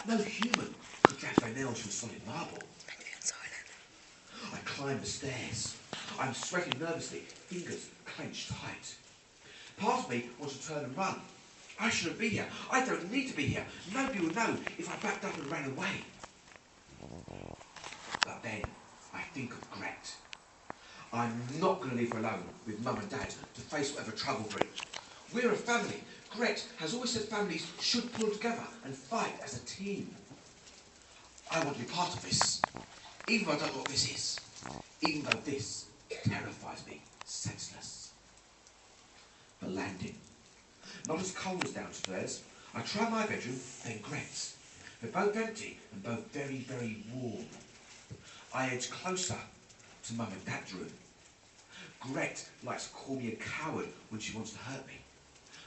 No human could drag their nails through solid marble. I climb the stairs. I'm sweating nervously, fingers clenched tight. Part of me wants to turn and run. I shouldn't be here. I don't need to be here. Nobody will know if I backed up and ran away. But then I think of Gret. I'm not going to leave her alone with Mum and Dad to face whatever trouble brings. We're a family. Gret has always said families should pull together and fight as a team. I want to be part of this, even though I don't know what this is. Even though this terrifies me senseless. The landing. Not as cold as downstairs. I try my bedroom, then Gret's. They're both empty and both very, very warm. I edge closer to Mum and Dad's room. Gret likes to call me a coward when she wants to hurt me.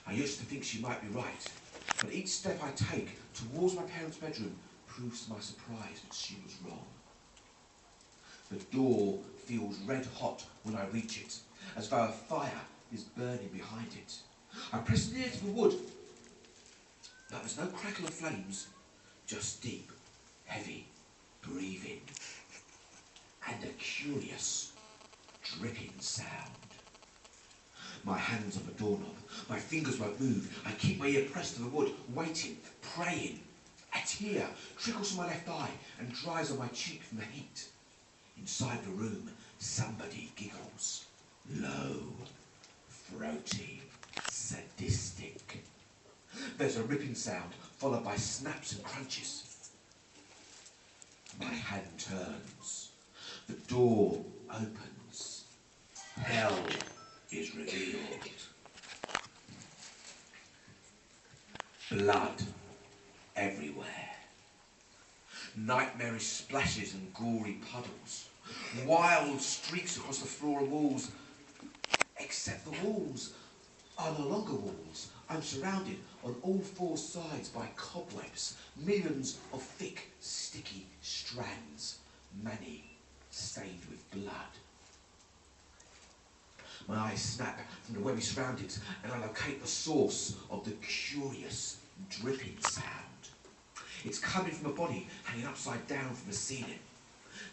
I used to think she might be right, but each step I take towards my parents' bedroom proves to my surprise that she was wrong. The door feels red hot when I reach it, as though a fire is burning behind it. I press near to the wood, but there's no crackle of flames, just deep, heavy breathing, and a curious dripping sound. My hands on the doorknob, my fingers won't move. I keep my ear pressed to the wood, waiting, praying. A tear trickles from my left eye and dries on my cheek from the heat. Inside the room, somebody giggles. Low, throaty, sadistic. There's a ripping sound, followed by snaps and crunches. My hand turns. The door opens. Hell is revealed. Blood everywhere. Nightmarish splashes and gory puddles. Wild streaks across the floor and walls. Except the walls are no longer walls. I'm surrounded on all four sides by cobwebs, millions of thick, sticky strands, many stained with blood. My eyes snap from the webby surroundings and I locate the source of the curious dripping sound. It's coming from a body hanging upside down from the ceiling.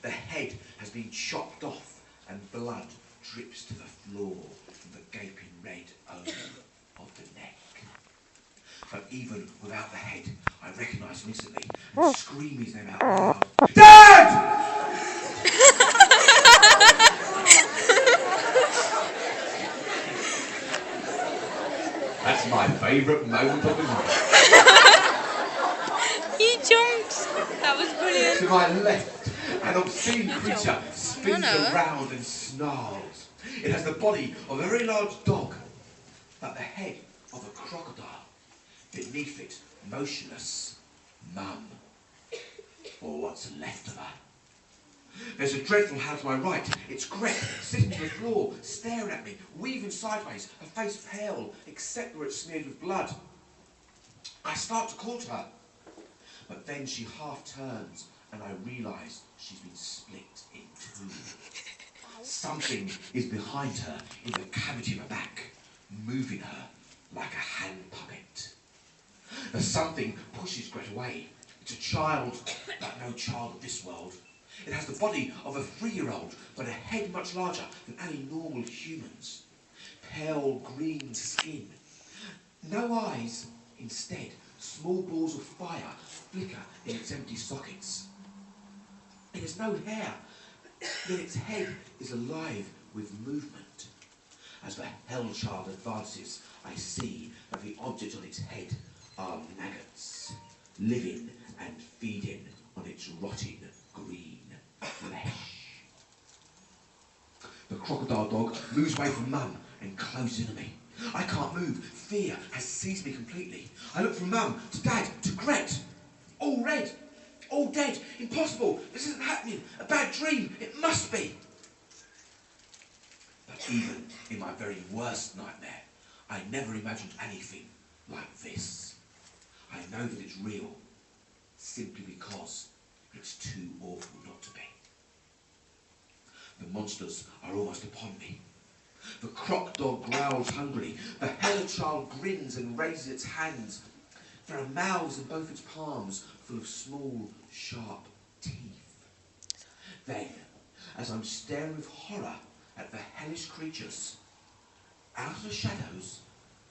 The head has been chopped off and blood drips to the floor from the gaping red O of the neck. But even without the head, I recognise him instantly and scream his name out loud. Dad! That's my favourite moment of the night. He jumped. That was brilliant. To my left, an obscene creature spins around and snarls. It has the body of a very large dog, but the head of a crocodile. Beneath it, motionless, Mum, or what's left of her. There's a dreadful hound to my right. It's Gret, sitting on the floor, staring at me, weaving sideways, her face pale, except where it's smeared with blood. I start to call to her, but then she half turns and I realise she's been split in two. Something is behind her in the cavity of her back, moving her like a hand puppet. The something pushes Gret away. It's a child, but no child of this world. It has the body of a 3-year-old, but a head much larger than any normal human's. Pale green skin. No eyes, instead, small balls of fire flicker in its empty sockets. It has no hair, yet its head is alive with movement. As the hell child advances, I see that the objects on its head are maggots, living and feeding on its rotting green flesh. The crocodile dog moves away from Mum and closes in on me. I can't move. Fear has seized me completely. I look from Mum to Dad to Gret. All red. All dead. Impossible. This isn't happening. A bad dream. It must be. But even in my very worst nightmare, I never imagined anything like this. I know that it's real, simply because it's too awful not to be. The monsters are almost upon me. The croc dog growls hungrily. The hell child grins and raises its hands. There are mouths in both its palms full of small, sharp teeth. Then, as I'm staring with horror at the hellish creatures, out of the shadows,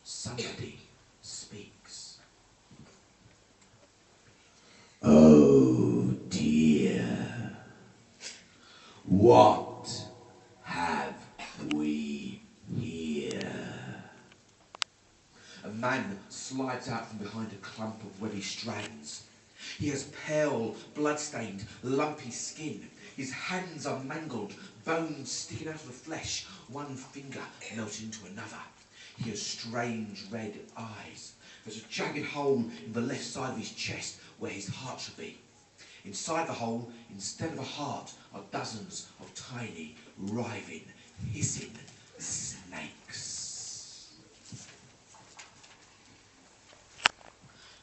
somebody speaks. Oh dear, what have we here? A man slides out from behind a clump of webby strands. He has pale, blood-stained, lumpy skin. His hands are mangled, bones sticking out of the flesh, one finger melted into another. He has strange red eyes. There's a jagged hole in the left side of his chest where his heart should be. Inside the hole, instead of a heart, are dozens of tiny, writhing, hissing snakes.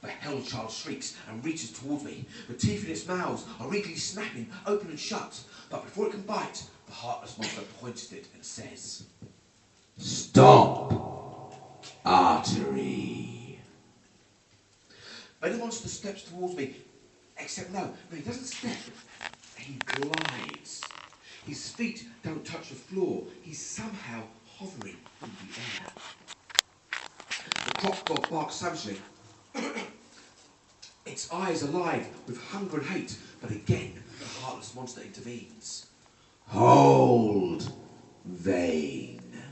The hell child shrieks and reaches towards me. The teeth in its mouths are eagerly snapping, open and shut. But before it can bite, the heartless monster points at it and says, "Stop, artery." Then the monster steps towards me, except no, he doesn't step. He glides. His feet don't touch the floor. He's somehow hovering in the air. The crop dog barks savagely. Its eyes alive with hunger and hate, but again the heartless monster intervenes. Hold, Vane.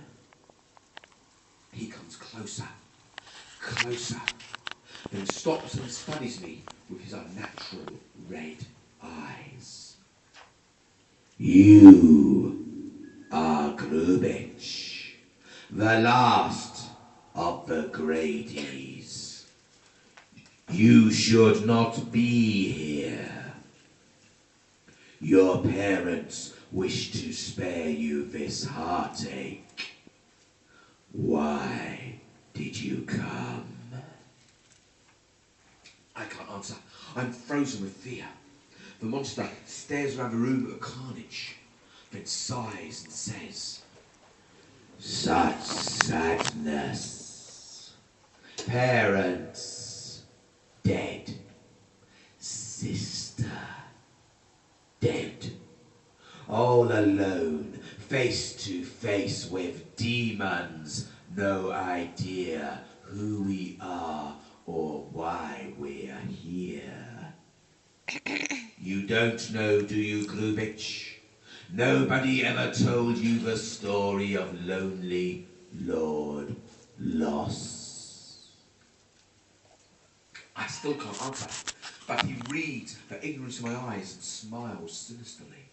He comes closer, closer, then stops and studies me with his unnatural red eyes. You are Grubitsch, the last of the Grady's. You should not be here. Your parents wish to spare you this heartache. Why did you come? I can't answer. I'm frozen with fear. The monster stares around the room at the carnage, then sighs and says, "Such sadness. Parents dead. Sister dead. All alone, face to face with demons. No idea who we are or why we're here. You don't know, do you, Grubitsch? Nobody ever told you the story of lonely Lord Loss." I still can't answer, but he reads the ignorance in my eyes and smiles sinisterly.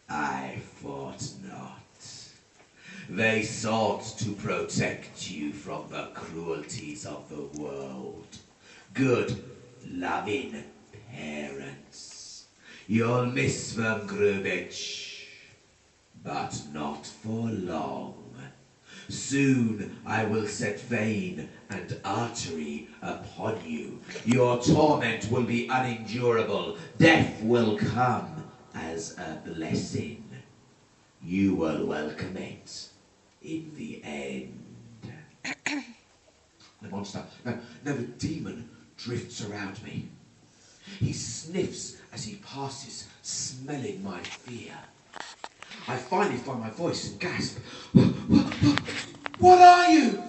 I thought not. They sought to protect you from the cruelties of the world. Good, loving parents. You'll miss them, Grubitsch, but not for long. Soon I will set vein and artery upon you. Your torment will be unendurable. Death will come as a blessing. You will welcome it in the end. The monster, no, the demon drifts around me. He sniffs as he passes, smelling my fear. I finally find my voice and gasp. What are you?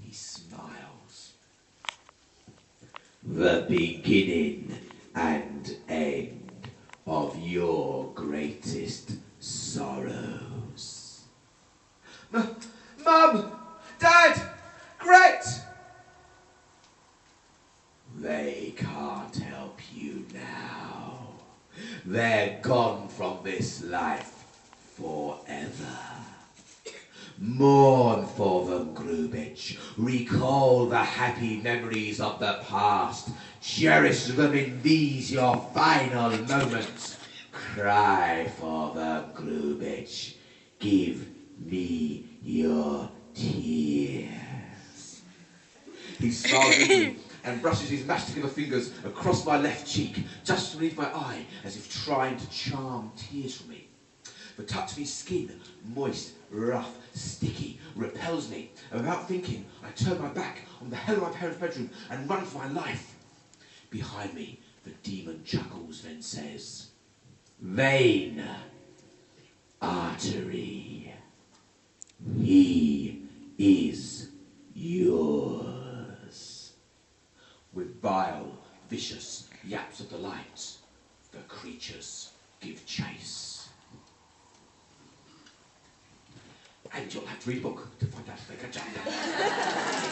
He smiles. The beginning and end of your greatest sorrows. Mum! Dad! Gret! They can't help you now. They're gone from this life forever. Mourn for them, Grubitsch. Recall the happy memories of the past. Cherish them in these your final moments. Cry for them, Grubitsch. Give me your tears. He smiles at me and brushes his mashed together fingers across my left cheek, just beneath my eye, as if trying to charm tears from me. The touch of his skin, moist, rough, sticky, repels me. And without thinking, I turn my back on the hell of my parents' bedroom and run for my life. Behind me, the demon chuckles, then says, "Vein, artery, he is yours." With vile, vicious yaps of delight, the creatures give chase. And you'll have to read a book to find out if they can jump.